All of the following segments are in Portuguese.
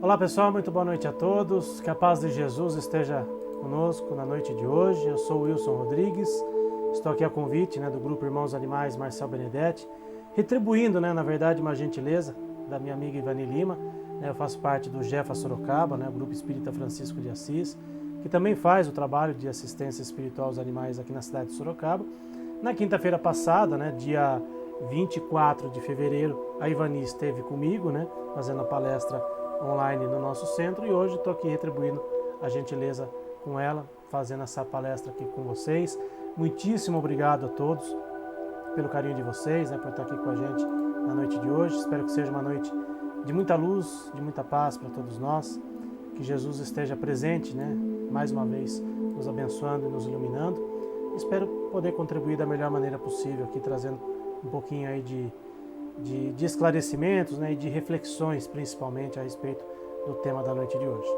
Olá pessoal, muito boa noite a todos. Que a paz de Jesus esteja conosco na noite de hoje. Eu sou o Wilson Rodrigues, estou aqui a convite do Grupo Irmãos Animais Marcel Benedetti, retribuindo, na verdade, uma gentileza da minha amiga Ivani Lima. Eu faço parte do Jefa Sorocaba, o Grupo Espírita Francisco de Assis, que também faz o trabalho de assistência espiritual aos animais aqui na cidade de Sorocaba. Na quinta-feira passada, dia 24 de fevereiro, a Ivani esteve comigo, fazendo a palestra online no nosso centro, e hoje estou aqui retribuindo a gentileza com ela, fazendo essa palestra aqui com vocês. Muitíssimo obrigado a todos pelo carinho de vocês, por estar aqui com a gente na noite de hoje. Espero que seja uma noite de muita luz, de muita paz para todos nós, que Jesus esteja presente, mais uma vez nos abençoando e nos iluminando. Espero poder contribuir da melhor maneira possível aqui, trazendo um pouquinho aí de esclarecimentos e de reflexões, principalmente a respeito do tema da noite de hoje.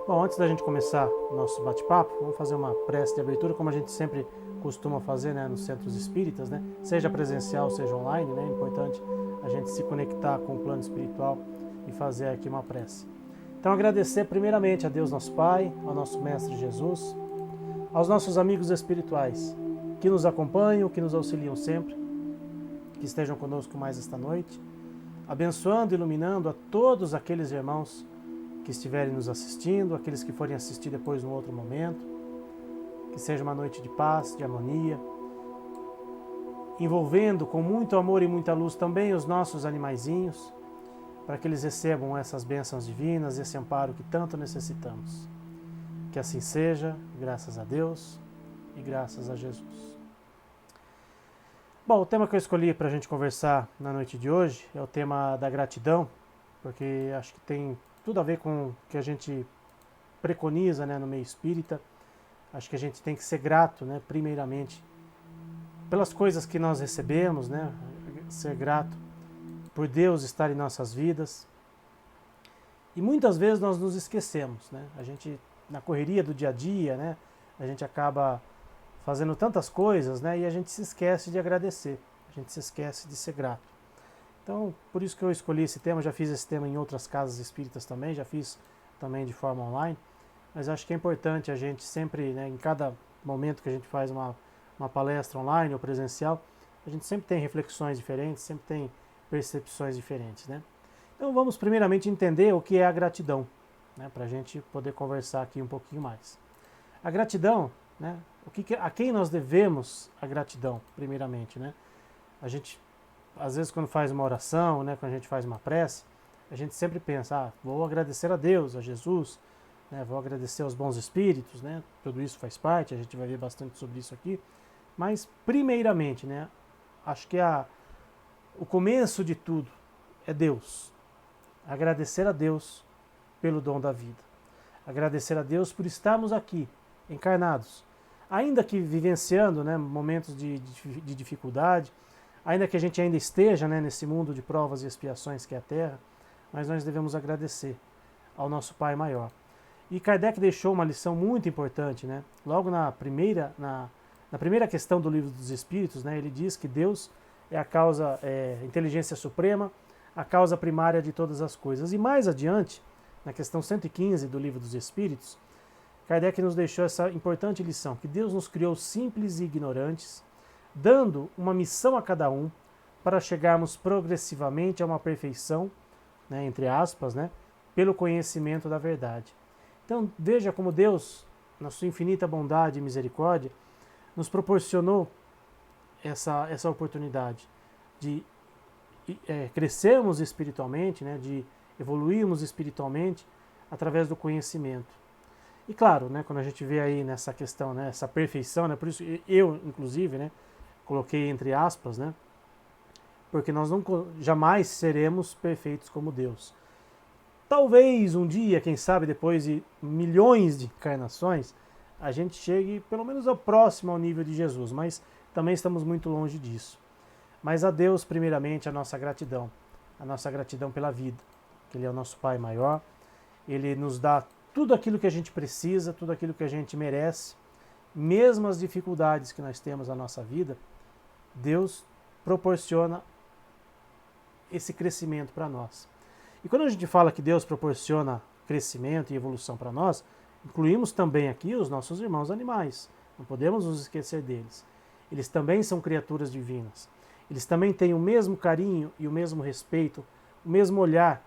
Bom, antes da gente começar o nosso bate-papo, vamos fazer uma prece de abertura, como a gente sempre costuma fazer nos centros espíritas, seja presencial, seja online. É importante a gente se conectar com o plano espiritual e fazer aqui uma prece. Então, agradecer primeiramente a Deus nosso Pai, ao nosso Mestre Jesus, aos nossos amigos espirituais que nos acompanham, que nos auxiliam sempre, que estejam conosco mais esta noite, abençoando e iluminando a todos aqueles irmãos que estiverem nos assistindo, aqueles que forem assistir depois num outro momento. Que seja uma noite de paz, de harmonia, envolvendo com muito amor e muita luz também os nossos animaizinhos, para que eles recebam essas bênçãos divinas, esse amparo que tanto necessitamos. Que assim seja, graças a Deus e graças a Jesus. Bom, o tema que eu escolhi para a gente conversar na noite de hoje é o tema da gratidão, porque acho que tem tudo a ver com o que a gente preconiza no meio espírita. Acho que a gente tem que ser grato, primeiramente, pelas coisas que nós recebemos, ser grato por Deus estar em nossas vidas. E muitas vezes nós nos esquecemos, A gente, na correria do dia a dia, a gente acaba fazendo tantas coisas, e a gente se esquece de agradecer, a gente se esquece de ser grato. Então, por isso que eu escolhi esse tema. Já fiz esse tema em outras casas espíritas também, já fiz também de forma online, mas acho que é importante a gente sempre, em cada momento que a gente faz uma palestra online ou presencial, a gente sempre tem reflexões diferentes, sempre tem percepções diferentes. Então vamos primeiramente entender o que é a gratidão, para a gente poder conversar aqui um pouquinho mais. A gratidão, a quem nós devemos a gratidão, primeiramente, A gente, às vezes, quando faz uma oração, quando a gente faz uma prece, a gente sempre pensa, vou agradecer a Deus, a Jesus, vou agradecer aos bons espíritos, tudo isso faz parte, a gente vai ver bastante sobre isso aqui, mas, primeiramente, acho que o começo de tudo é Deus. Agradecer a Deus pelo dom da vida. Agradecer a Deus por estarmos aqui, encarnados, ainda que vivenciando momentos de dificuldade, ainda que a gente ainda esteja nesse mundo de provas e expiações que é a Terra, mas nós devemos agradecer ao nosso Pai Maior. E Kardec deixou uma lição muito importante, logo na primeira questão do Livro dos Espíritos, ele diz que Deus é a inteligência suprema, a causa primária de todas as coisas. E mais adiante, na questão 115 do Livro dos Espíritos, Kardec nos deixou essa importante lição, que Deus nos criou simples e ignorantes, dando uma missão a cada um para chegarmos progressivamente a uma perfeição, entre aspas, pelo conhecimento da verdade. Então veja como Deus, na sua infinita bondade e misericórdia, nos proporcionou essa oportunidade de crescermos espiritualmente, de evoluirmos espiritualmente através do conhecimento. E claro, quando a gente vê aí nessa questão, essa perfeição, por isso eu, inclusive, coloquei entre aspas, porque nós jamais seremos perfeitos como Deus. Talvez um dia, quem sabe depois de milhões de encarnações, a gente chegue pelo menos ao próximo ao nível de Jesus, mas também estamos muito longe disso. Mas a Deus, primeiramente, a nossa gratidão pela vida, que Ele é o nosso Pai maior, Ele nos dá tudo aquilo que a gente precisa, tudo aquilo que a gente merece, mesmo as dificuldades que nós temos na nossa vida, Deus proporciona esse crescimento para nós. E quando a gente fala que Deus proporciona crescimento e evolução para nós, incluímos também aqui os nossos irmãos animais. Não podemos nos esquecer deles. Eles também são criaturas divinas. Eles também têm o mesmo carinho e o mesmo respeito, o mesmo olhar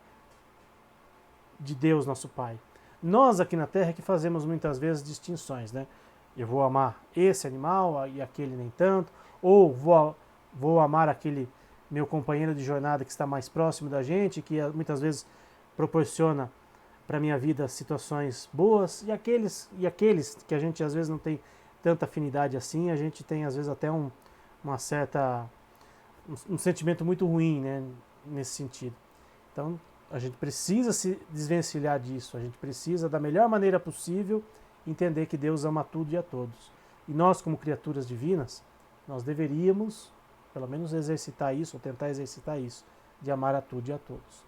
de Deus, nosso Pai. Nós aqui na Terra é que fazemos muitas vezes distinções, né? Eu vou amar esse animal e aquele nem tanto, ou vou amar aquele meu companheiro de jornada que está mais próximo da gente, que muitas vezes proporciona para a minha vida situações boas, e aqueles que a gente às vezes não tem tanta afinidade assim, a gente tem às vezes até um sentimento muito ruim, né, nesse sentido. Então a gente precisa se desvencilhar disso, a gente precisa da melhor maneira possível entender que Deus ama tudo e a todos. E nós, como criaturas divinas, nós deveríamos pelo menos exercitar isso, ou tentar exercitar isso, de amar a tudo e a todos.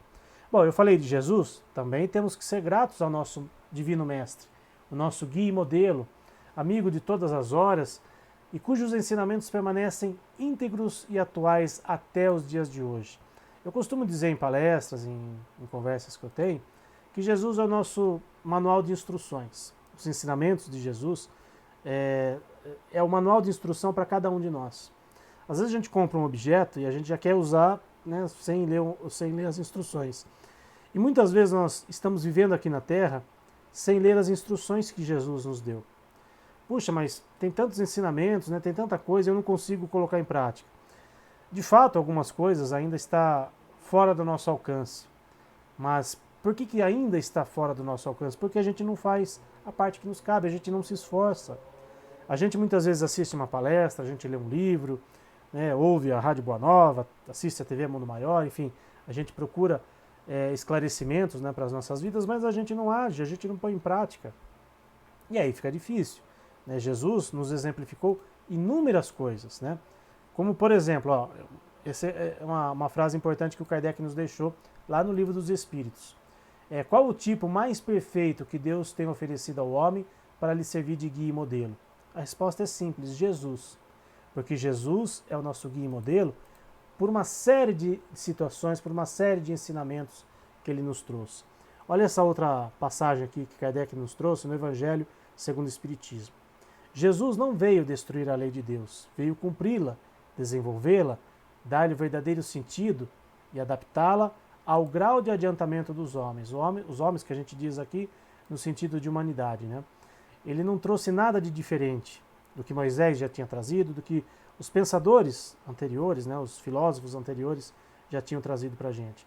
Bom, eu falei de Jesus, também temos que ser gratos ao nosso Divino Mestre, o nosso guia e modelo, amigo de todas as horas, e cujos ensinamentos permanecem íntegros e atuais até os dias de hoje. Eu costumo dizer em palestras, em conversas que eu tenho, que Jesus é o nosso manual de instruções. Os ensinamentos de Jesus é o manual de instrução para cada um de nós. Às vezes a gente compra um objeto e a gente já quer usar, né, sem ler as instruções. E muitas vezes nós estamos vivendo aqui na Terra sem ler as instruções que Jesus nos deu. Puxa, mas tem tantos ensinamentos, né, tem tanta coisa, eu não consigo colocar em prática. De fato, algumas coisas ainda estão fora do nosso alcance. Mas por que ainda está fora do nosso alcance? Porque a gente não faz a parte que nos cabe, a gente não se esforça. A gente muitas vezes assiste uma palestra, a gente lê um livro, né, ouve a Rádio Boa Nova, assiste a TV Mundo Maior, enfim, a gente procura esclarecimentos, né, para as nossas vidas, mas a gente não age, a gente não põe em prática. E aí fica difícil. Né? Jesus nos exemplificou inúmeras coisas, né? Como, por exemplo, ó, essa é uma frase importante que o Kardec nos deixou lá no Livro dos Espíritos. Qual o tipo mais perfeito que Deus tem oferecido ao homem para lhe servir de guia e modelo? A resposta é simples, Jesus. Porque Jesus é o nosso guia e modelo por uma série de situações, por uma série de ensinamentos que ele nos trouxe. Olha essa outra passagem aqui que Kardec nos trouxe no Evangelho segundo o Espiritismo. Jesus não veio destruir a lei de Deus, veio cumpri-la, desenvolvê-la, dar-lhe o verdadeiro sentido e adaptá-la ao grau de adiantamento dos homens. Os homens que a gente diz aqui no sentido de humanidade, né? Ele não trouxe nada de diferente do que Moisés já tinha trazido, do que os pensadores anteriores, né, os filósofos anteriores já tinham trazido para a gente.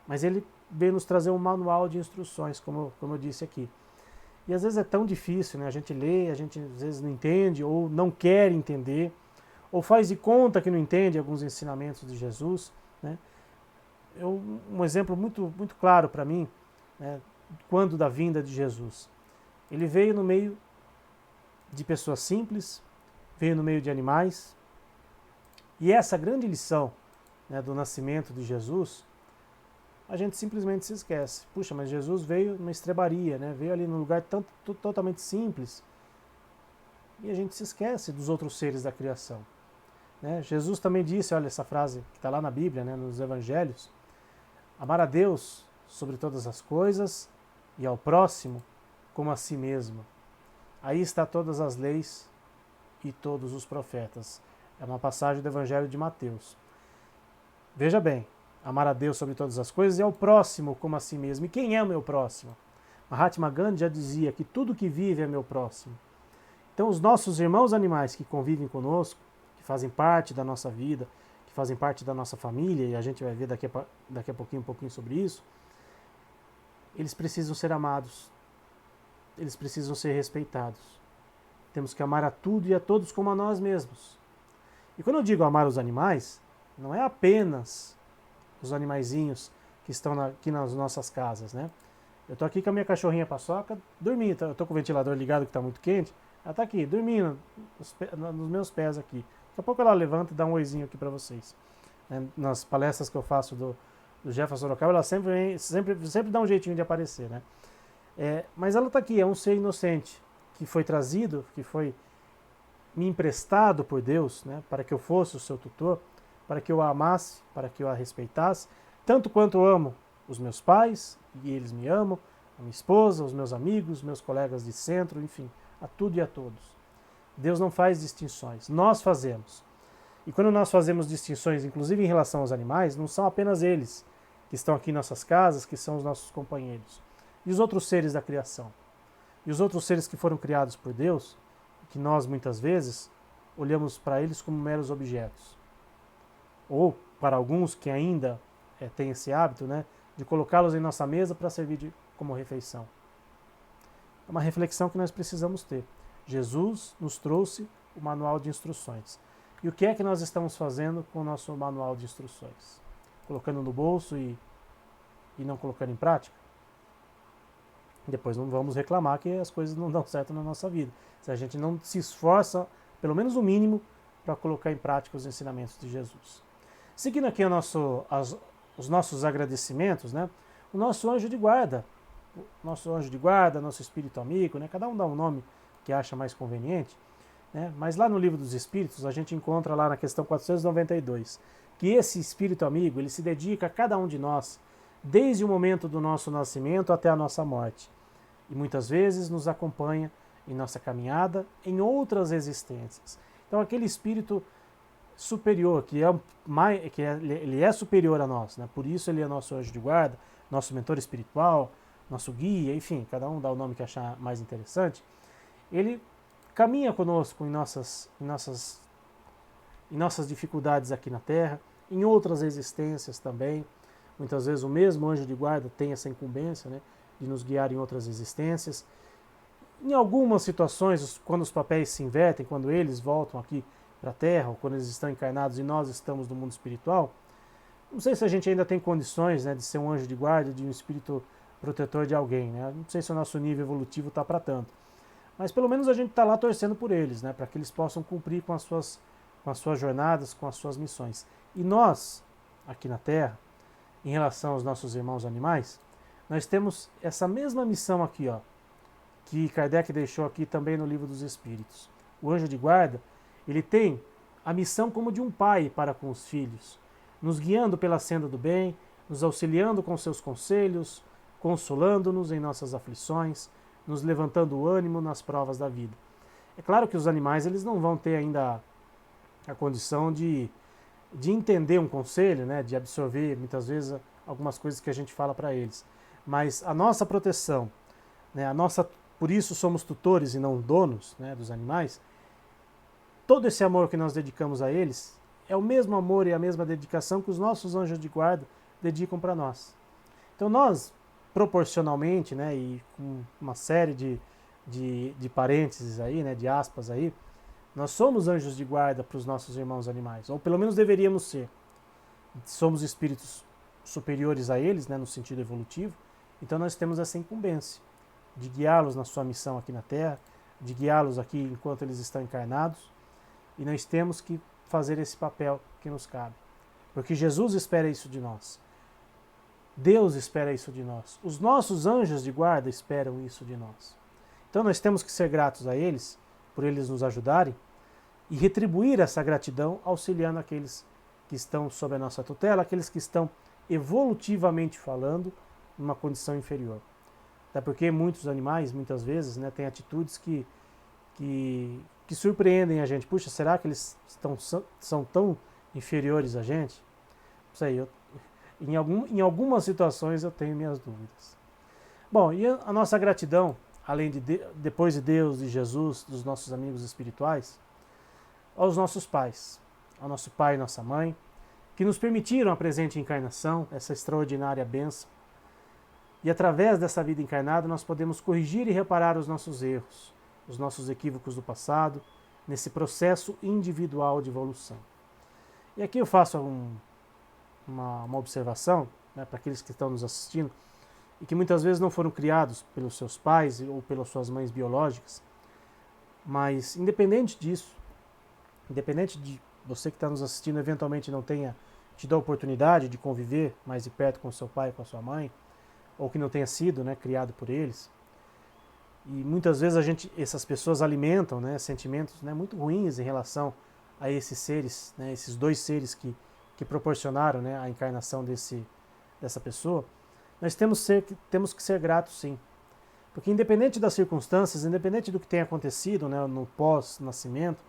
Mas ele veio nos trazer um manual de instruções, como eu disse aqui. E às vezes é tão difícil, né? A gente lê, a gente às vezes não entende, ou não quer entender, ou faz de conta que não entende alguns ensinamentos de Jesus, né? Um exemplo muito, muito claro para mim, né, quando da vinda de Jesus. Ele veio no meio de pessoas simples, veio no meio de animais, e essa grande lição, né, do nascimento de Jesus, a gente simplesmente se esquece. Puxa, mas Jesus veio numa estrebaria, né, veio ali num lugar totalmente simples, e a gente se esquece dos outros seres da criação. Né? Jesus também disse, olha essa frase que está lá na Bíblia, né, nos Evangelhos, amar a Deus sobre todas as coisas e ao próximo como a si mesmo. Aí está todas as leis e todos os profetas. É uma passagem do Evangelho de Mateus. Veja bem, amar a Deus sobre todas as coisas e ao próximo como a si mesmo. E quem é o meu próximo? Mahatma Gandhi já dizia que tudo que vive é meu próximo. Então os nossos irmãos animais que convivem conosco, que fazem parte da nossa vida, que fazem parte da nossa família, e a gente vai ver daqui a pouquinho um pouquinho sobre isso, eles precisam ser amados, eles precisam ser respeitados. Temos que amar a tudo e a todos como a nós mesmos. E quando eu digo amar os animais, não é apenas os animaizinhos que estão aqui nas nossas casas, né? Eu estou aqui com a minha cachorrinha Paçoca, dormindo, eu estou com o ventilador ligado que está muito quente, ela está aqui, dormindo nos meus pés aqui. Daqui a pouco ela levanta e dá um oizinho aqui para vocês. Nas palestras que eu faço do Jefferson Sorocaba, ela sempre dá um jeitinho de aparecer, né? Mas ela está aqui, é um ser inocente, que foi trazido, que foi me emprestado por Deus, né, para que eu fosse o seu tutor, para que eu a amasse, para que eu a respeitasse, tanto quanto eu amo os meus pais, e eles me amam, a minha esposa, os meus amigos, meus colegas de centro, enfim, a tudo e a todos. Deus não faz distinções, nós fazemos. E quando nós fazemos distinções, inclusive em relação aos animais, não são apenas eles que estão aqui em nossas casas, que são os nossos companheiros. E os outros seres da criação? E os outros seres que foram criados por Deus, que nós muitas vezes olhamos para eles como meros objetos. Ou para alguns que ainda têm esse hábito, né, de colocá-los em nossa mesa para servir como refeição. É uma reflexão que nós precisamos ter. Jesus nos trouxe o manual de instruções. E o que é que nós estamos fazendo com o nosso manual de instruções? Colocando no bolso e não colocando em prática? Depois não vamos reclamar que as coisas não dão certo na nossa vida. Se a gente não se esforça, pelo menos o mínimo, para colocar em prática os ensinamentos de Jesus. Seguindo aqui os nossos agradecimentos, né? O nosso anjo de guarda, nosso espírito amigo, né? Cada um dá um nome que acha mais conveniente, né? Mas lá no livro dos Espíritos a gente encontra lá na questão 492 que esse espírito amigo ele se dedica a cada um de nós desde o momento do nosso nascimento até a nossa morte e muitas vezes nos acompanha em nossa caminhada em outras existências. Então aquele espírito superior ele é superior a nós, né? Por isso ele é nosso anjo de guarda, nosso mentor espiritual, nosso guia, enfim, cada um dá o nome que achar mais interessante. Ele caminha conosco em nossas dificuldades aqui na Terra, em outras existências também. Muitas vezes o mesmo anjo de guarda tem essa incumbência, né, de nos guiar em outras existências. Em algumas situações, quando os papéis se invertem, quando eles voltam aqui para a Terra, ou quando eles estão encarnados e nós estamos no mundo espiritual, não sei se a gente ainda tem condições, né, de ser um anjo de guarda, de um espírito protetor de alguém. Né? Não sei se o nosso nível evolutivo está para tanto. Mas pelo menos a gente está lá torcendo por eles, né, para que eles possam cumprir com as suas jornadas, com as suas missões. E nós, aqui na Terra, em relação aos nossos irmãos animais, nós temos essa mesma missão aqui, ó, que Kardec deixou aqui também no Livro dos Espíritos. O anjo de guarda, ele tem a missão como de um pai para com os filhos, nos guiando pela senda do bem, nos auxiliando com seus conselhos, consolando-nos em nossas aflições, nos levantando o ânimo nas provas da vida. É claro que os animais eles não vão ter ainda a condição de entender um conselho, né, de absorver muitas vezes algumas coisas que a gente fala para eles. Mas a nossa proteção, né, por isso somos tutores e não donos, né, dos animais, todo esse amor que nós dedicamos a eles é o mesmo amor e a mesma dedicação que os nossos anjos de guarda dedicam para nós. Então nós, proporcionalmente, né, e com uma série de parênteses aí, né, de aspas aí, nós somos anjos de guarda para os nossos irmãos animais, ou pelo menos deveríamos ser. Somos espíritos superiores a eles, né, no sentido evolutivo, então nós temos essa incumbência de guiá-los na sua missão aqui na Terra, de guiá-los aqui enquanto eles estão encarnados, e nós temos que fazer esse papel que nos cabe. Porque Jesus espera isso de nós. Deus espera isso de nós. Os nossos anjos de guarda esperam isso de nós. Então nós temos que ser gratos a eles, por eles nos ajudarem, e retribuir essa gratidão auxiliando aqueles que estão sob a nossa tutela, aqueles que estão evolutivamente falando numa condição inferior. Até porque muitos animais, muitas vezes, né, têm atitudes que surpreendem a gente. Puxa, será que eles são tão inferiores a gente? Não sei, em algumas situações eu tenho minhas dúvidas. Bom, e a nossa gratidão, além depois de Deus, de Jesus, dos nossos amigos espirituais, aos nossos pais, ao nosso pai e nossa mãe, que nos permitiram a presente encarnação, essa extraordinária bênção. E através dessa vida encarnada nós podemos corrigir e reparar os nossos erros, os nossos equívocos do passado, nesse processo individual de evolução. E aqui eu faço uma observação, né, para aqueles que estão nos assistindo, e que muitas vezes não foram criados pelos seus pais ou pelas suas mães biológicas, mas independente disso, independente de você que está nos assistindo eventualmente não tenha tido a oportunidade de conviver mais de perto com seu pai e com a sua mãe, ou que não tenha sido, né, criado por eles, e muitas vezes essas pessoas alimentam, né, sentimentos, né, muito ruins em relação a esses seres, né, esses dois seres que proporcionaram, né, a encarnação dessa pessoa. nós temos que ser gratos sim. Porque independente das circunstâncias, independente do que tenha acontecido, né, no pós-nascimento,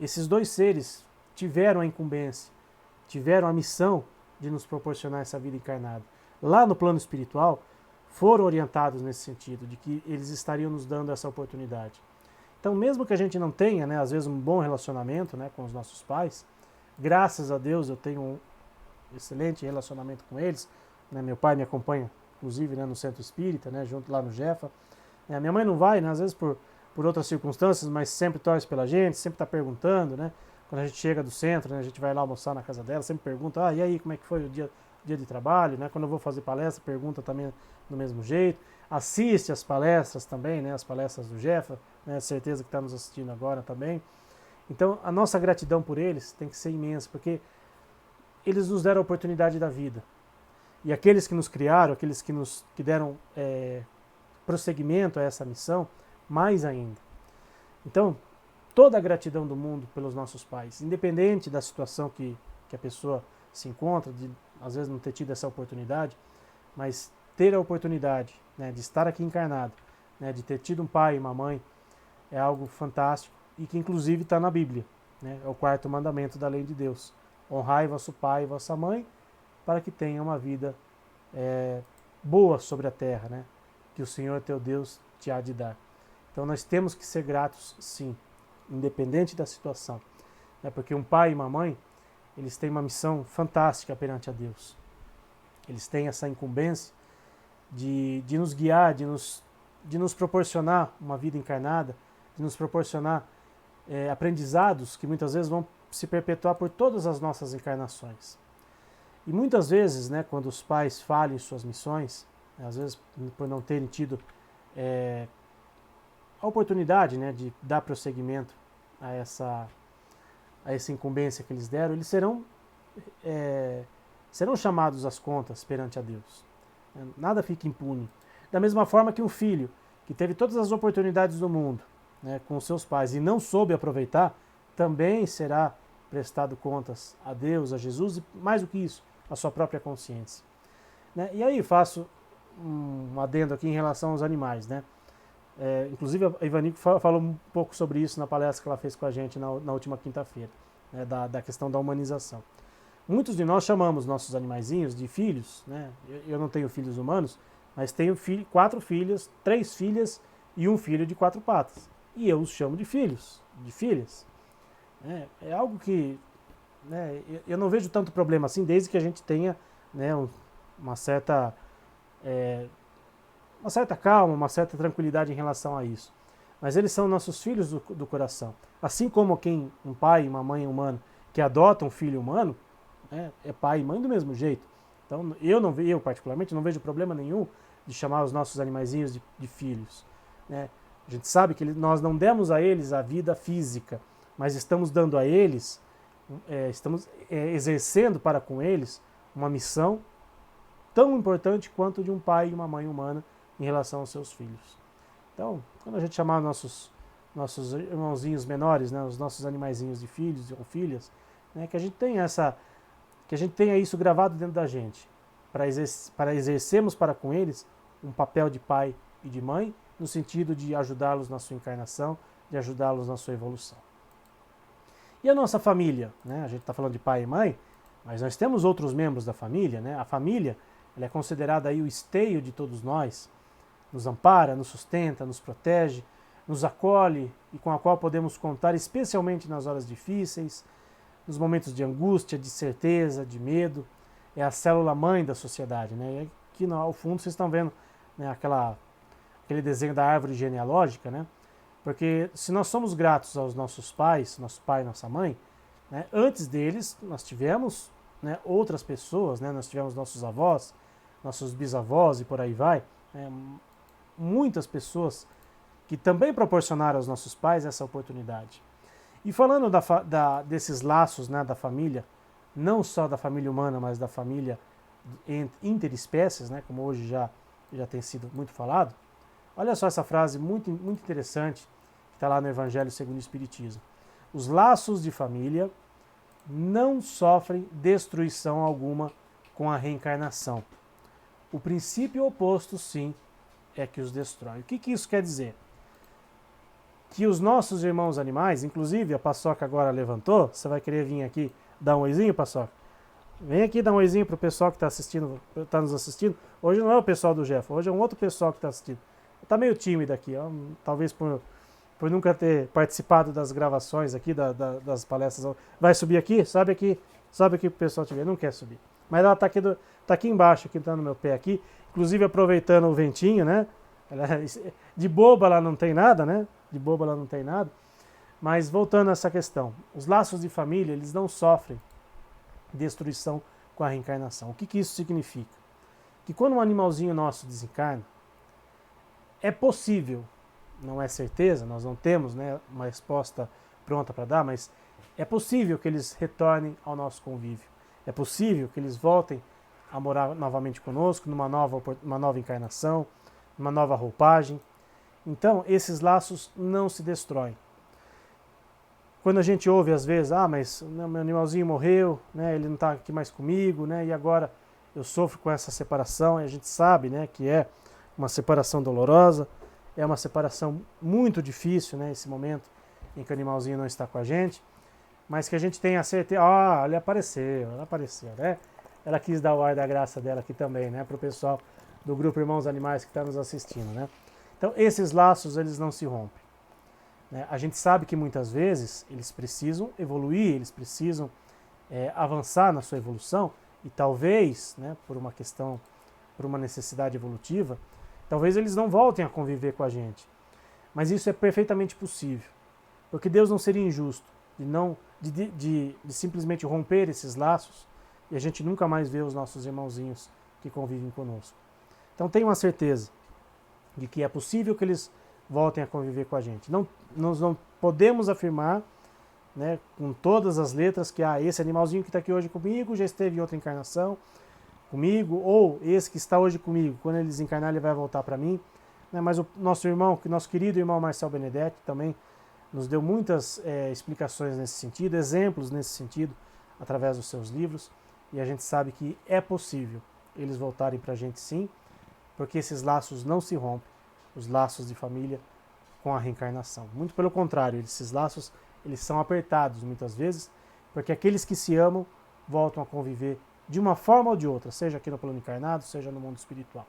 esses dois seres tiveram a incumbência, tiveram a missão de nos proporcionar essa vida encarnada. Lá no plano espiritual, foram orientados nesse sentido, de que eles estariam nos dando essa oportunidade. Então, mesmo que a gente não tenha, né, às vezes, um bom relacionamento, né, com os nossos pais, graças a Deus eu tenho um excelente relacionamento com eles. Né, meu pai me acompanha, inclusive, né, no centro espírita, né, junto lá no Jefa. Minha mãe não vai, né, às vezes por outras circunstâncias, mas sempre torce pela gente, sempre está perguntando, né? Quando a gente chega do centro, né, a gente vai lá almoçar na casa dela, sempre pergunta, e aí, como é que foi o dia de trabalho, né? Quando eu vou fazer palestra, pergunta também do mesmo jeito. Assiste as palestras também, né, as palestras do Jefa, né, certeza que está nos assistindo agora também. Então, a nossa gratidão por eles tem que ser imensa, porque eles nos deram a oportunidade da vida. E aqueles que nos criaram, aqueles que deram prosseguimento a essa missão, mais ainda. Então, toda a gratidão do mundo pelos nossos pais, independente da situação que a pessoa se encontra, de às vezes não ter tido essa oportunidade, mas ter a oportunidade, né, de estar aqui encarnado, né, de ter tido um pai e uma mãe, é algo fantástico e que inclusive está na Bíblia. Né, é o 4º mandamento da lei de Deus. Honrai vosso pai e vossa mãe, para que tenha uma vida boa sobre a terra, né, que o Senhor teu Deus te há de dar. Então nós temos que ser gratos, sim, independente da situação. Né, porque um pai e uma mãe, eles têm uma missão fantástica perante a Deus. Eles têm essa incumbência de nos guiar, de nos proporcionar uma vida encarnada, de nos proporcionar aprendizados que muitas vezes vão se perpetuar por todas as nossas encarnações. E muitas vezes, né, quando os pais falham em suas missões, às vezes por não terem tido a oportunidade, né, de dar prosseguimento a essa incumbência que eles deram, eles serão chamados às contas perante a Deus. Nada fica impune. Da mesma forma que um filho que teve todas as oportunidades do mundo, né, com seus pais e não soube aproveitar, também será prestado contas a Deus, a Jesus e, mais do que isso, a sua própria consciência. Né? E aí faço um adendo aqui em relação aos animais. Né? Inclusive a Ivanico falou um pouco sobre isso na palestra que ela fez com a gente na última quinta-feira, né, da questão da humanização. Muitos de nós chamamos nossos animaizinhos de filhos. Né? Eu não tenho filhos humanos, mas tenho 4 filhas, 3 filhas e um filho de 4 patas. E eu os chamo de filhos, de filhas. É algo que, né, eu não vejo tanto problema assim, desde que a gente tenha, né, uma certa calma, uma certa tranquilidade em relação a isso. Mas eles são nossos filhos do coração. Assim como um pai e uma mãe humana que adotam um filho humano, né, é pai e mãe do mesmo jeito. Então eu particularmente não vejo problema nenhum de chamar os nossos animaizinhos de filhos. Né? A gente sabe que nós não demos a eles a vida física, mas estamos dando a eles, estamos exercendo para com eles uma missão tão importante quanto de um pai e uma mãe humana em relação aos seus filhos. Então, quando a gente chamar nossos irmãozinhos menores, né, os nossos animaizinhos de filhos ou filhas, né, que a gente tenha isso gravado dentro da gente, para exercermos para com eles um papel de pai e de mãe, no sentido de ajudá-los na sua encarnação, de ajudá-los na sua evolução. E a nossa família? Né? A gente está falando de pai e mãe, mas nós temos outros membros da família. Né? A família, ela é considerada aí o esteio de todos nós, nos ampara, nos sustenta, nos protege, nos acolhe e com a qual podemos contar especialmente nas horas difíceis, nos momentos de angústia, de certeza, de medo. É a célula mãe da sociedade. Né? E aqui ao fundo vocês estão vendo, né, aquele desenho da árvore genealógica, né? Porque se nós somos gratos aos nossos pais, nosso pai e nossa mãe, né, antes deles nós tivemos, né, outras pessoas, né, nós tivemos nossos avós, nossos bisavós e por aí vai, né, muitas pessoas que também proporcionaram aos nossos pais essa oportunidade. E falando desses laços, né, da família, não só da família humana, mas da família interespécies, né, como hoje já tem sido muito falado, olha só essa frase muito, muito interessante que está lá no Evangelho segundo o Espiritismo. Os laços de família não sofrem destruição alguma com a reencarnação. O princípio oposto, sim, é que os destrói. O que, que isso quer dizer? Que os nossos irmãos animais, inclusive a Paçoca agora levantou, você vai querer vir aqui dar um oizinho, Paçoca? Vem aqui dar um oizinho pro pessoal que está nos assistindo. Hoje não é o pessoal do Jeff, hoje é um outro pessoal que está assistindo. Está meio tímido aqui, ó, talvez por nunca ter participado das gravações aqui, das palestras. Vai subir aqui? Sobe aqui pro pessoal te ver. Não quer subir. Mas ela está aqui embaixo, aqui tá no meu pé aqui. Inclusive aproveitando o ventinho, né? De boba ela não tem nada, né? De boba ela não tem nada. Mas voltando a essa questão, os laços de família, eles não sofrem destruição com a reencarnação. O que, que isso significa? Que quando um animalzinho nosso desencarna, é possível, não é certeza, nós não temos, né, uma resposta pronta para dar, mas é possível que eles retornem ao nosso convívio. É possível que eles voltem a morar novamente conosco, numa nova encarnação, numa nova roupagem. Então, esses laços não se destroem. Quando a gente ouve às vezes, mas meu animalzinho morreu, né, ele não está aqui mais comigo, né, e agora eu sofro com essa separação, e a gente sabe, né, que é uma separação dolorosa, é uma separação muito difícil, né, esse momento em que o animalzinho não está com a gente, mas que a gente tenha a certeza, ela apareceu, né, ela quis dar o ar da graça dela aqui também, né, para o pessoal do grupo Irmãos Animais que está nos assistindo, né. Então esses laços, eles não se rompem. A gente sabe que muitas vezes eles precisam evoluir, eles precisam avançar na sua evolução e talvez, né, por uma questão, por uma necessidade evolutiva, talvez eles não voltem a conviver com a gente. Mas isso é perfeitamente possível, porque Deus não seria injusto de simplesmente romper esses laços e a gente nunca mais ver os nossos irmãozinhos que convivem conosco. Então tenha uma certeza de que é possível que eles voltem a conviver com a gente. Nós não podemos afirmar, né, com todas as letras que esse animalzinho que está aqui hoje comigo já esteve em outra encarnação comigo, ou esse que está hoje comigo, quando ele desencarnar ele vai voltar para mim. Né, mas o nosso querido irmão Marcel Benedetti também nos deu muitas explicações nesse sentido, exemplos nesse sentido, através dos seus livros, e a gente sabe que é possível eles voltarem para a gente sim, porque esses laços não se rompem, os laços de família com a reencarnação. Muito pelo contrário, esses laços eles são apertados muitas vezes, porque aqueles que se amam voltam a conviver de uma forma ou de outra, seja aqui no plano encarnado, seja no mundo espiritual.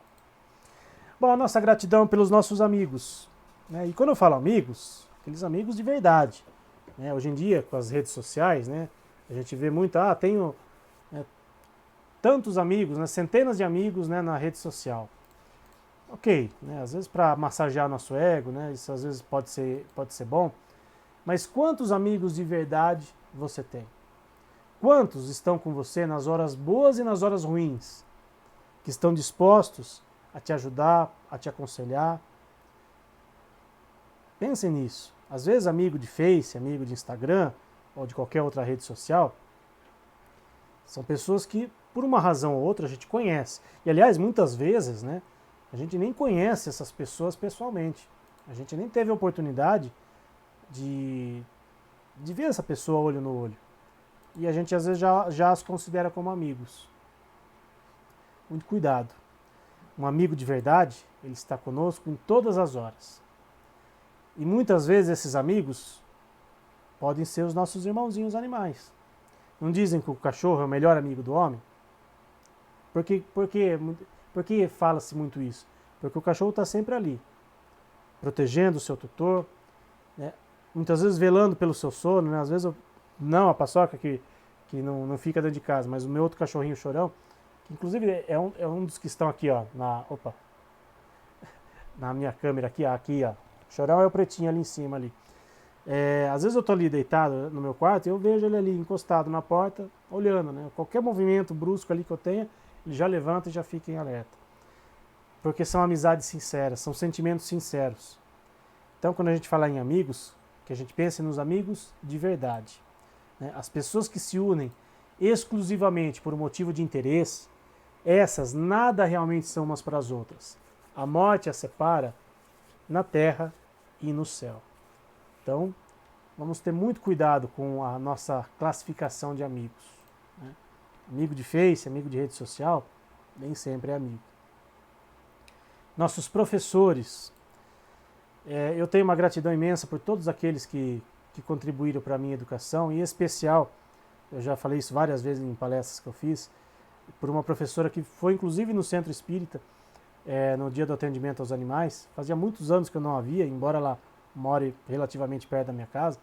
Bom, a nossa gratidão pelos nossos amigos. Né? E quando eu falo amigos, aqueles amigos de verdade. Né? Hoje em dia, com as redes sociais, né, a gente vê muito, tenho tantos amigos, né, centenas de amigos, né, na rede social. Ok, né, às vezes para massagear nosso ego, né, isso às vezes pode ser bom, mas quantos amigos de verdade você tem? Quantos estão com você nas horas boas e nas horas ruins? Que estão dispostos a te ajudar, a te aconselhar? Pensem nisso. Às vezes amigo de Face, amigo de Instagram ou de qualquer outra rede social, são pessoas que por uma razão ou outra a gente conhece. E aliás, muitas vezes, né, a gente nem conhece essas pessoas pessoalmente. A gente nem teve a oportunidade de ver essa pessoa olho no olho. E a gente às vezes já as considera como amigos. Muito cuidado. Um amigo de verdade, ele está conosco em todas as horas. E muitas vezes esses amigos podem ser os nossos irmãozinhos animais. Não dizem que o cachorro é o melhor amigo do homem? Por que fala-se muito isso? Porque o cachorro está sempre ali, protegendo o seu tutor, né? Muitas vezes velando pelo seu sono, né? Às vezes não a Paçoca que não fica dentro de casa, mas o meu outro cachorrinho, o Chorão, que inclusive é um dos que estão aqui, ó, na minha câmera aqui, ó. O Chorão é o pretinho ali em cima ali. Às vezes eu estou ali deitado no meu quarto e eu vejo ele ali encostado na porta, olhando, né? Qualquer movimento brusco ali que eu tenha, ele já levanta e já fica em alerta. Porque são amizades sinceras, são sentimentos sinceros. Então, quando a gente fala em amigos, que a gente pense nos amigos de verdade. Né? As pessoas que se unem exclusivamente por um motivo de interesse, essas nada realmente são umas para as outras. A morte as separa na terra e no céu. Então, vamos ter muito cuidado com a nossa classificação de amigos. Né? Amigo de Face, amigo de rede social, nem sempre é amigo. nossos professores. Eu tenho uma gratidão imensa por todos aqueles que contribuíram para a minha educação, e em especial, eu já falei isso várias vezes em palestras que eu fiz, por uma professora que foi inclusive no Centro Espírita, no dia do atendimento aos animais. Fazia muitos anos que eu não a via, embora ela more relativamente perto da minha casa,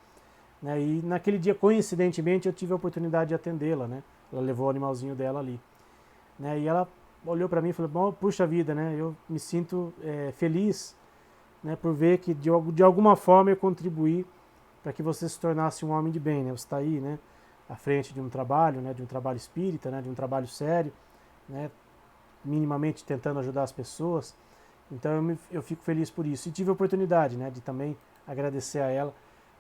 né? E naquele dia, coincidentemente, eu tive a oportunidade de atendê-la, né? Ela levou o animalzinho dela ali, né? E ela olhou para mim e falou: bom, puxa vida, né? Eu me sinto feliz, né, por ver que de alguma forma eu contribuí para que você se tornasse um homem de bem, né? Você está aí, né, à frente de um trabalho, né, de um trabalho espírita, né, de um trabalho sério, né, minimamente tentando ajudar as pessoas. Então eu fico feliz por isso. E tive a oportunidade, né, de também agradecer a ela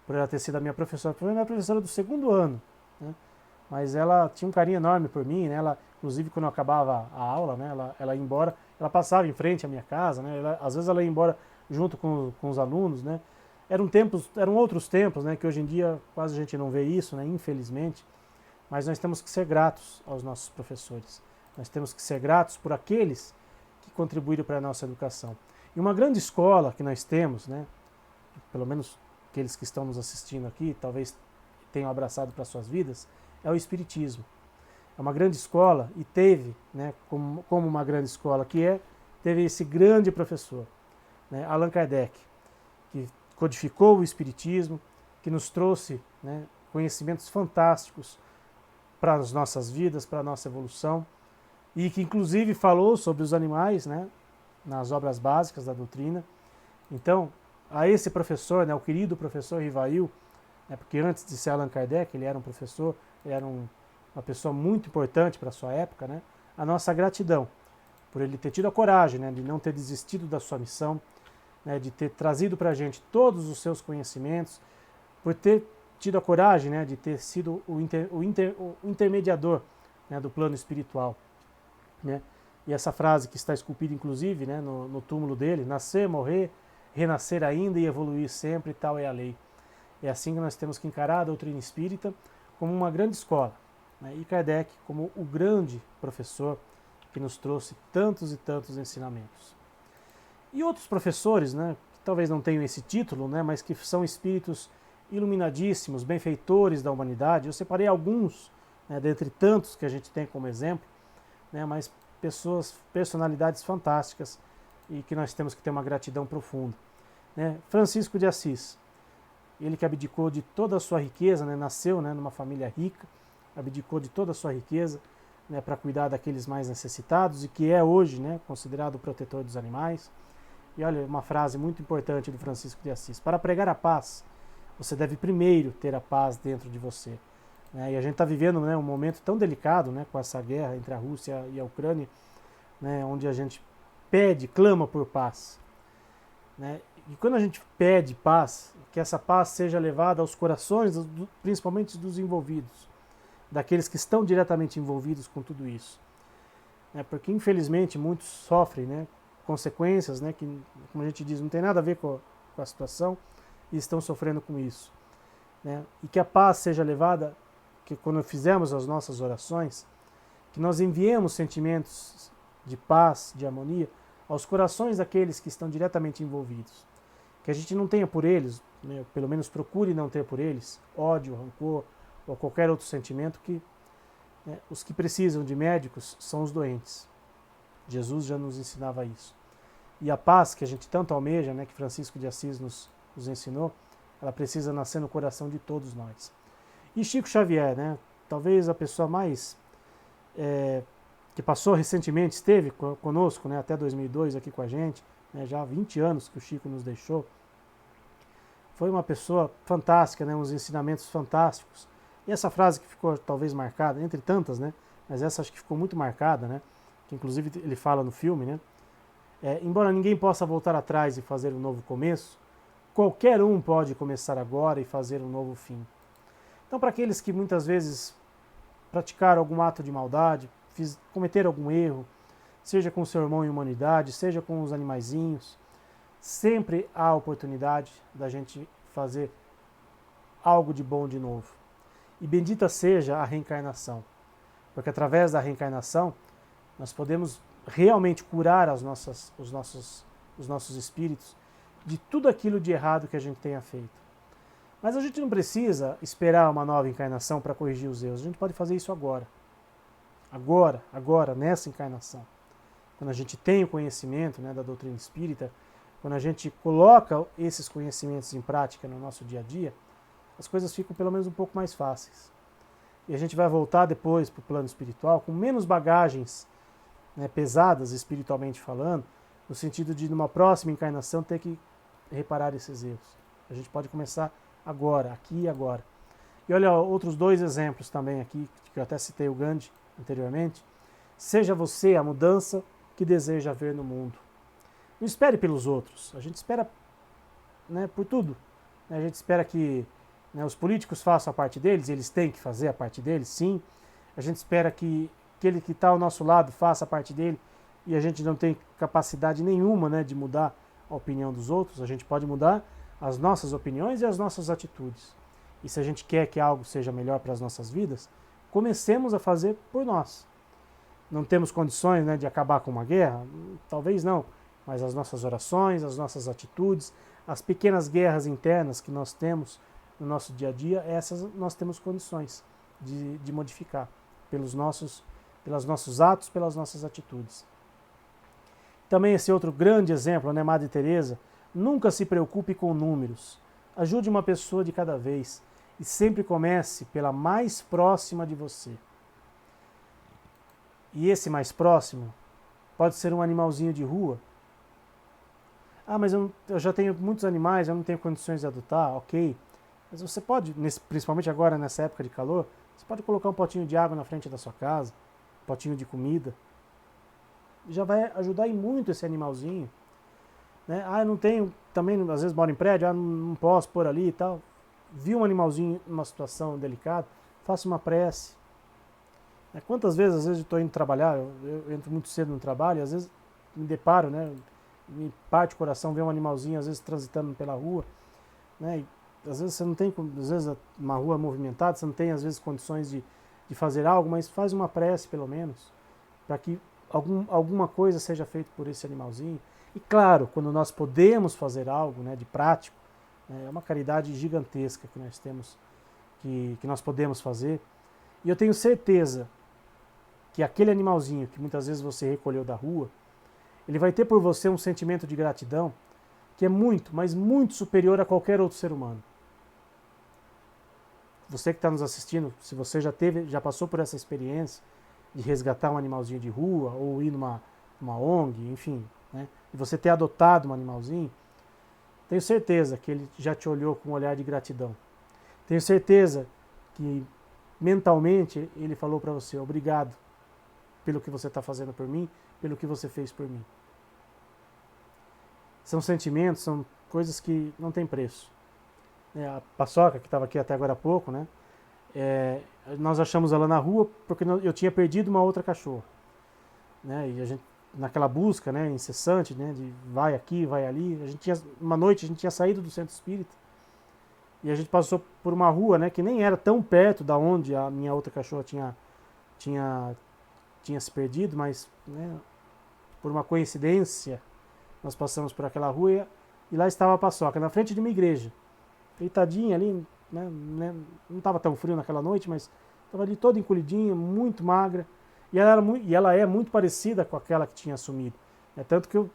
por ela ter sido a minha professora. Foi a minha professora do segundo ano, né, mas ela tinha um carinho enorme por mim, né? Ela, inclusive, quando eu acabava a aula, né, ela ia embora, ela passava em frente à minha casa, né? Às vezes ela ia embora junto com os alunos, né? Eram outros tempos, né? Que hoje em dia quase a gente não vê isso, né? Infelizmente. Mas nós temos que ser gratos aos nossos professores. Nós temos que ser gratos por aqueles que contribuíram para a nossa educação. E uma grande escola que nós temos, né? Pelo menos aqueles que estão nos assistindo aqui, talvez tenham abraçado para suas vidas, é o Espiritismo. É uma grande escola e teve, né, como uma grande escola teve esse grande professor, né, Allan Kardec, que codificou o Espiritismo, que nos trouxe, né, conhecimentos fantásticos para as nossas vidas, para a nossa evolução, e que inclusive falou sobre os animais, né, nas obras básicas da doutrina. Então, a esse professor, né, o querido professor Rivail, né, porque antes de ser Allan Kardec, ele era um professor, uma pessoa muito importante para a sua época, né, a nossa gratidão por ele ter tido a coragem, né, de não ter desistido da sua missão, né, de ter trazido para a gente todos os seus conhecimentos, por ter tido a coragem, né, de ter sido o intermediador, né, do plano espiritual, né? E essa frase que está esculpida, inclusive, né, no túmulo dele: nascer, morrer, renascer ainda e evoluir sempre, tal é a lei. É assim que nós temos que encarar a doutrina espírita, como uma grande escola, né, e Kardec como o grande professor que nos trouxe tantos e tantos ensinamentos. E outros professores, né, que talvez não tenham esse título, né, mas que são espíritos iluminadíssimos, benfeitores da humanidade. Eu separei alguns, né, dentre tantos que a gente tem como exemplo, né, mas personalidades fantásticas e que nós temos que ter uma gratidão profunda, né? Francisco de Assis, ele que abdicou de toda a sua riqueza, né, nasceu, né, numa família rica, abdicou de toda a sua riqueza, né, para cuidar daqueles mais necessitados, e que é hoje, né, considerado o protetor dos animais. E olha, uma frase muito importante do Francisco de Assis: para pregar a paz, você deve primeiro ter a paz dentro de você. E a gente está vivendo, né, um momento tão delicado, né, com essa guerra entre a Rússia e a Ucrânia, né, onde a gente clama por paz, né? E quando a gente pede paz, que essa paz seja levada aos corações, principalmente dos envolvidos, daqueles que estão diretamente envolvidos com tudo isso, né? Porque infelizmente muitos sofrem, né, consequências, né, que, como a gente diz, não tem nada a ver com a situação, e estão sofrendo com isso, né? E que a paz seja levada, que quando fizermos as nossas orações, que nós enviemos sentimentos de paz, de harmonia, aos corações daqueles que estão diretamente envolvidos. Que a gente não tenha por eles, né, pelo menos procure não ter por eles, ódio, rancor ou qualquer outro sentimento, que, né, os que precisam de médicos são os doentes. Jesus já nos ensinava isso. E a paz que a gente tanto almeja, né, que Francisco de Assis nos ensinou, ela precisa nascer no coração de todos nós. E Chico Xavier, né, talvez a pessoa mais que passou recentemente, esteve conosco, né, até 2002 aqui com a gente, né, já há 20 anos que o Chico nos deixou. Foi uma pessoa fantástica, né, uns ensinamentos fantásticos. E essa frase que ficou talvez marcada, entre tantas, né, mas essa acho que ficou muito marcada, né, que inclusive ele fala no filme, né, embora ninguém possa voltar atrás e fazer um novo começo, qualquer um pode começar agora e fazer um novo fim. Então, para aqueles que muitas vezes praticaram algum ato de maldade, cometeram algum erro, seja com o seu irmão em humanidade, seja com os animaizinhos, sempre há oportunidade da gente fazer algo de bom de novo. E bendita seja a reencarnação, porque através da reencarnação Nós podemos realmente curar os nossos espíritos de tudo aquilo de errado que a gente tenha feito. Mas a gente não precisa esperar uma nova encarnação para corrigir os erros. A gente pode fazer isso agora. Agora, nessa encarnação. Quando a gente tem o conhecimento, né, da doutrina espírita, quando a gente coloca esses conhecimentos em prática no nosso dia a dia, as coisas ficam pelo menos um pouco mais fáceis. E a gente vai voltar depois para o plano espiritual com menos bagagens, né, pesadas espiritualmente falando, no sentido de numa próxima encarnação ter que reparar esses erros. A gente pode começar agora, aqui e agora. E olha outros dois exemplos também aqui, que eu até citei o Gandhi anteriormente. Seja você a mudança que deseja ver no mundo. Não espere pelos outros, a gente espera, né, por tudo. A gente espera que, né, os políticos façam a parte deles, eles têm que fazer a parte deles, sim. A gente espera que aquele que está ao nosso lado faça a parte dele e a gente não tem capacidade nenhuma, né, de mudar a opinião dos outros. A gente pode mudar as nossas opiniões e as nossas atitudes. E se a gente quer que algo seja melhor para as nossas vidas, comecemos a fazer por nós. Não temos condições, né, de acabar com uma guerra? Talvez não, mas as nossas orações, as nossas atitudes, as pequenas guerras internas que nós temos no nosso dia a dia, essas nós temos condições de modificar pelos nossos atos, pelas nossas atitudes. Também esse outro grande exemplo, né, Madre Teresa, nunca se preocupe com números. Ajude uma pessoa de cada vez e sempre comece pela mais próxima de você. E esse mais próximo pode ser um animalzinho de rua. Ah, mas eu já tenho muitos animais, eu não tenho condições de adotar, ok. Mas você pode, principalmente agora nessa época de calor, você pode colocar um potinho de água na frente da sua casa, um potinho de comida. Já vai ajudar em muito esse animalzinho. Né? Ah, eu não tenho, também às vezes moro em prédio, não posso pôr ali e tal. Viu um animalzinho numa situação delicada, faça uma prece. Quantas vezes, às vezes eu estou indo trabalhar, eu entro muito cedo no trabalho, e às vezes me deparo, né, me parte o coração ver um animalzinho, às vezes transitando pela rua, né, e às vezes você não tem, às vezes uma rua movimentada, você não tem às vezes condições de fazer algo, mas faz uma prece pelo menos, para que alguma coisa seja feita por esse animalzinho. E claro, quando nós podemos fazer algo, né, de prático, né, é uma caridade gigantesca que nós temos, que nós podemos fazer. E eu tenho certeza que aquele animalzinho que muitas vezes você recolheu da rua, ele vai ter por você um sentimento de gratidão que é muito, mas muito superior a qualquer outro ser humano. Você que está nos assistindo, se você já passou por essa experiência de resgatar um animalzinho de rua ou ir numa ONG, enfim, né, e você ter adotado um animalzinho, tenho certeza que ele já te olhou com um olhar de gratidão. Tenho certeza que mentalmente ele falou para você: obrigado pelo que você está fazendo por mim, pelo que você fez por mim. São sentimentos, são coisas que não tem preço. A Paçoca, que estava aqui até agora há pouco, né, nós achamos ela na rua porque eu tinha perdido uma outra cachorra. Né, e a gente, naquela busca, né, incessante, né, de vai aqui, vai ali, uma noite a gente tinha saído do centro espírita e a gente passou por uma rua, né, que nem era tão perto da onde a minha outra cachorra tinha se perdido, mas, né, por uma coincidência nós passamos por aquela rua e lá estava a Paçoca, na frente de uma igreja, deitadinha ali, né, não estava tão frio naquela noite, mas estava ali toda encolhidinha, muito magra, e ela é muito parecida com aquela que tinha sumido. Tanto que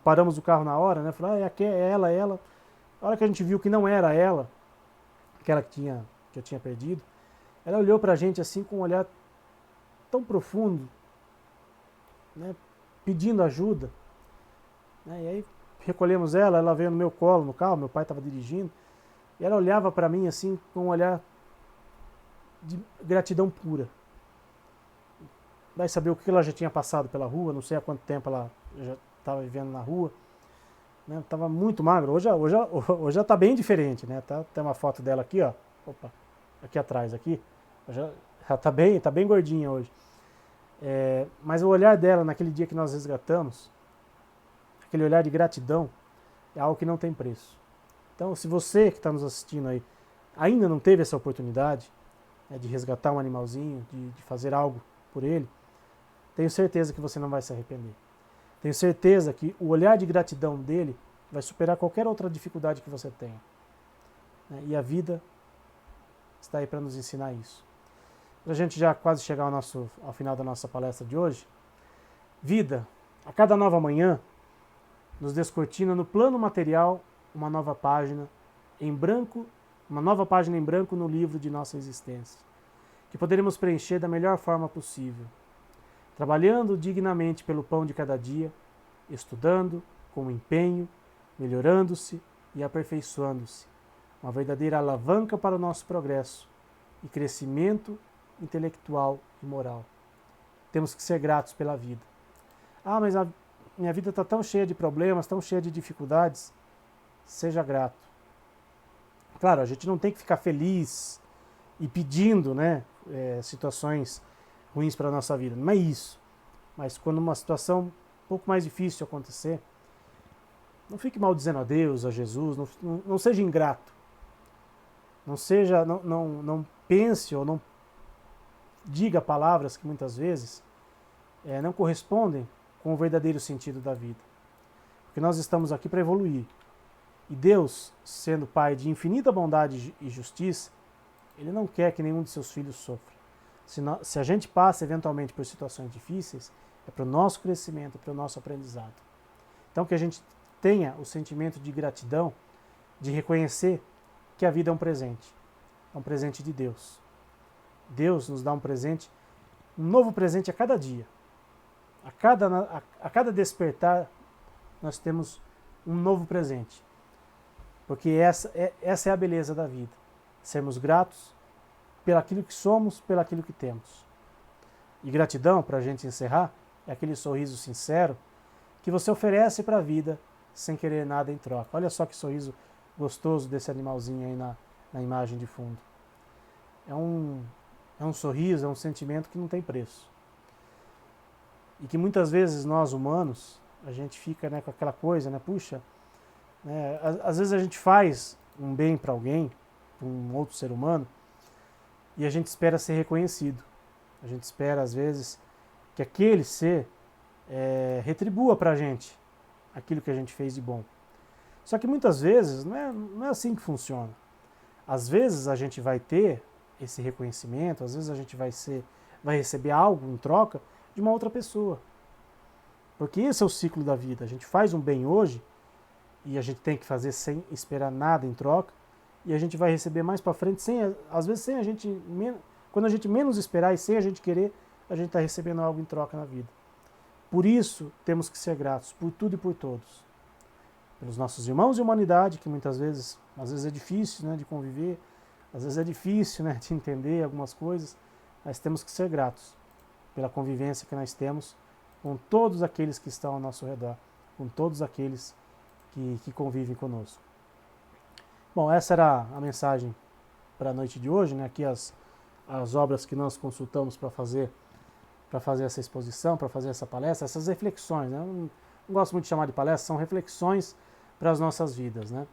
paramos o carro na hora, né, falei, é ela. A hora que a gente viu que não era ela, aquela que eu tinha perdido, ela olhou pra gente assim com um olhar tão profundo, né, pedindo ajuda. Né, e aí recolhemos ela veio no meu colo, no carro, meu pai estava dirigindo, e ela olhava para mim assim com um olhar de gratidão pura. Vai saber o que ela já tinha passado pela rua, não sei há quanto tempo ela já estava vivendo na rua. Estava muito magro, hoje já está bem diferente, né? Tem uma foto dela aqui, ó. Opa, aqui atrás, aqui. Já está bem gordinha hoje. Mas o olhar dela naquele dia que nós resgatamos, aquele olhar de gratidão, é algo que não tem preço. Então, se você que está nos assistindo aí ainda não teve essa oportunidade, né, de resgatar um animalzinho, de fazer algo por ele, tenho certeza que você não vai se arrepender. Tenho certeza que o olhar de gratidão dele vai superar qualquer outra dificuldade que você tenha. Né? E a vida está aí para nos ensinar isso. Para a gente já quase chegar ao final da nossa palestra de hoje, vida, a cada nova manhã, nos descortina no plano material uma nova página em branco, uma nova página em branco no livro de nossa existência, que poderemos preencher da melhor forma possível, trabalhando dignamente pelo pão de cada dia, estudando com empenho, melhorando-se e aperfeiçoando-se, uma verdadeira alavanca para o nosso progresso e crescimento intelectual e moral. Temos que ser gratos pela vida. Ah, mas a minha vida está tão cheia de problemas, tão cheia de dificuldades. Seja grato. Claro, a gente não tem que ficar feliz e pedindo, né, situações ruins para a nossa vida. Não é isso. Mas quando uma situação um pouco mais difícil acontecer, não fique maldizendo a Deus, a Jesus, não seja ingrato. Não pense ou não diga palavras que muitas vezes não correspondem com o verdadeiro sentido da vida. Porque nós estamos aqui para evoluir. E Deus, sendo Pai de infinita bondade e justiça, Ele não quer que nenhum de seus filhos sofra. Se a gente passa eventualmente por situações difíceis, é para o nosso crescimento, para o nosso aprendizado. Então que a gente tenha o sentimento de gratidão, de reconhecer que a vida é um presente de Deus. Deus nos dá um presente, um novo presente a cada dia. A cada despertar, nós temos um novo presente. Porque essa é a beleza da vida. Sermos gratos pelaquilo que somos, pelaquilo que temos. E gratidão, para a gente encerrar, é aquele sorriso sincero que você oferece para a vida sem querer nada em troca. Olha só que sorriso gostoso desse animalzinho aí na imagem de fundo. É um sorriso, é um sentimento que não tem preço. E que muitas vezes nós humanos, a gente fica, né, com aquela coisa, né, puxa, né, às vezes a gente faz um bem para alguém, para um outro ser humano, e a gente espera ser reconhecido. A gente espera, às vezes, que aquele ser retribua para a gente aquilo que a gente fez de bom. Só que muitas vezes não é assim que funciona. Às vezes a gente vai ter esse reconhecimento, às vezes a gente vai receber algo em troca de uma outra pessoa. Porque esse é o ciclo da vida. A gente faz um bem hoje e a gente tem que fazer sem esperar nada em troca, e a gente vai receber mais para frente, às vezes sem a gente, quando a gente menos esperar e sem a gente querer, a gente está recebendo algo em troca na vida. Por isso temos que ser gratos por tudo e por todos. Pelos nossos irmãos de humanidade, que muitas vezes, às vezes é difícil, né, de conviver, às vezes é difícil, né, de entender algumas coisas, mas temos que ser gratos pela convivência que nós temos com todos aqueles que estão ao nosso redor, com todos aqueles que convivem conosco. Bom, essa era a mensagem para a noite de hoje, né? Aqui as obras que nós consultamos para fazer essa exposição, para fazer essa palestra, essas reflexões, né? Eu não gosto muito de chamar de palestra, são reflexões para as nossas vidas, né?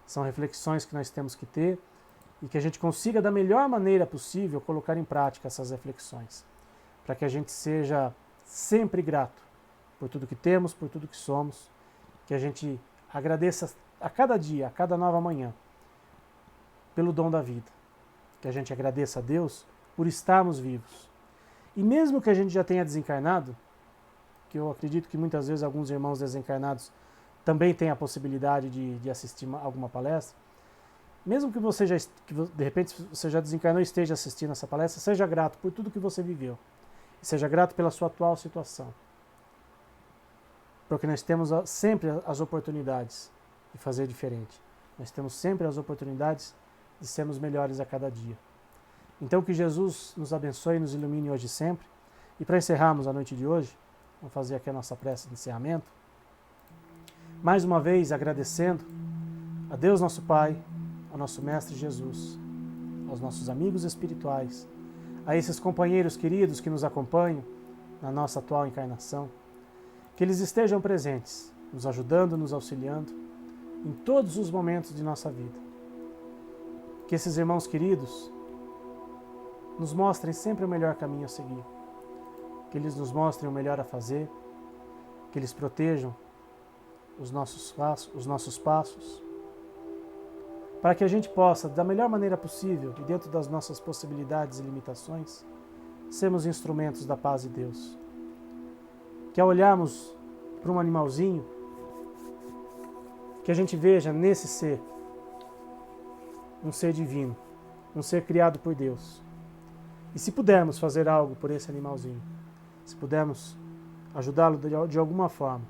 São reflexões que nós temos que ter e que a gente consiga da melhor maneira possível colocar em prática essas reflexões, para que a gente seja sempre grato por tudo que temos, por tudo que somos, que a gente agradeça a cada dia, a cada nova manhã, pelo dom da vida, que a gente agradeça a Deus por estarmos vivos. E mesmo que a gente já tenha desencarnado, que eu acredito que muitas vezes alguns irmãos desencarnados também têm a possibilidade de assistir alguma palestra, mesmo que você de repente você já desencarnou e esteja assistindo essa palestra, seja grato por tudo que você viveu. E seja grato pela sua atual situação. Porque nós temos sempre as oportunidades de fazer diferente. Nós temos sempre as oportunidades de sermos melhores a cada dia. Então que Jesus nos abençoe e nos ilumine hoje e sempre. E para encerrarmos a noite de hoje, vamos fazer aqui a nossa prece de encerramento. Mais uma vez agradecendo a Deus nosso Pai, ao nosso Mestre Jesus, aos nossos amigos espirituais, a esses companheiros queridos que nos acompanham na nossa atual encarnação, que eles estejam presentes, nos ajudando, nos auxiliando em todos os momentos de nossa vida. Que esses irmãos queridos nos mostrem sempre o melhor caminho a seguir. que eles nos mostrem o melhor a fazer, que eles protejam os nossos passos, para que a gente possa, da melhor maneira possível e dentro das nossas possibilidades e limitações, sermos instrumentos da paz de Deus. Que ao olharmos para um animalzinho, que a gente veja nesse ser um ser divino, um ser criado por Deus. E se pudermos fazer algo por esse animalzinho, se pudermos ajudá-lo de alguma forma,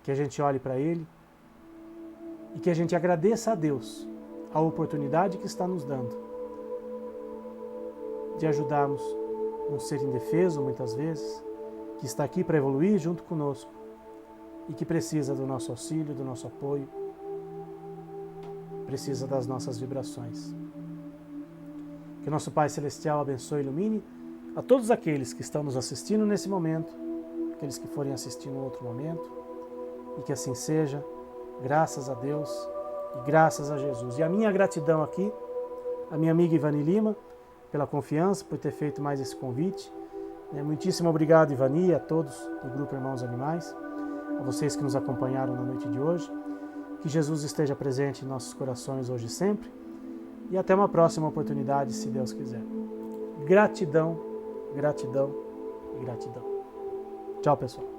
que a gente olhe para ele e que a gente agradeça a Deus a oportunidade que está nos dando de ajudarmos um ser indefeso, muitas vezes, que está aqui para evoluir junto conosco e que precisa do nosso auxílio, do nosso apoio, precisa das nossas vibrações. Que o nosso Pai Celestial abençoe e ilumine a todos aqueles que estão nos assistindo nesse momento, aqueles que forem assistir em outro momento, e que assim seja, graças a Deus e graças a Jesus. E a minha gratidão aqui, a minha amiga Ivani Lima, pela confiança, por ter feito mais esse convite. Muitíssimo obrigado, Ivani, a todos do Grupo Irmãos Animais, a vocês que nos acompanharam na noite de hoje. Que Jesus esteja presente em nossos corações hoje e sempre. E até uma próxima oportunidade, se Deus quiser. Gratidão, gratidão e gratidão. Tchau, pessoal.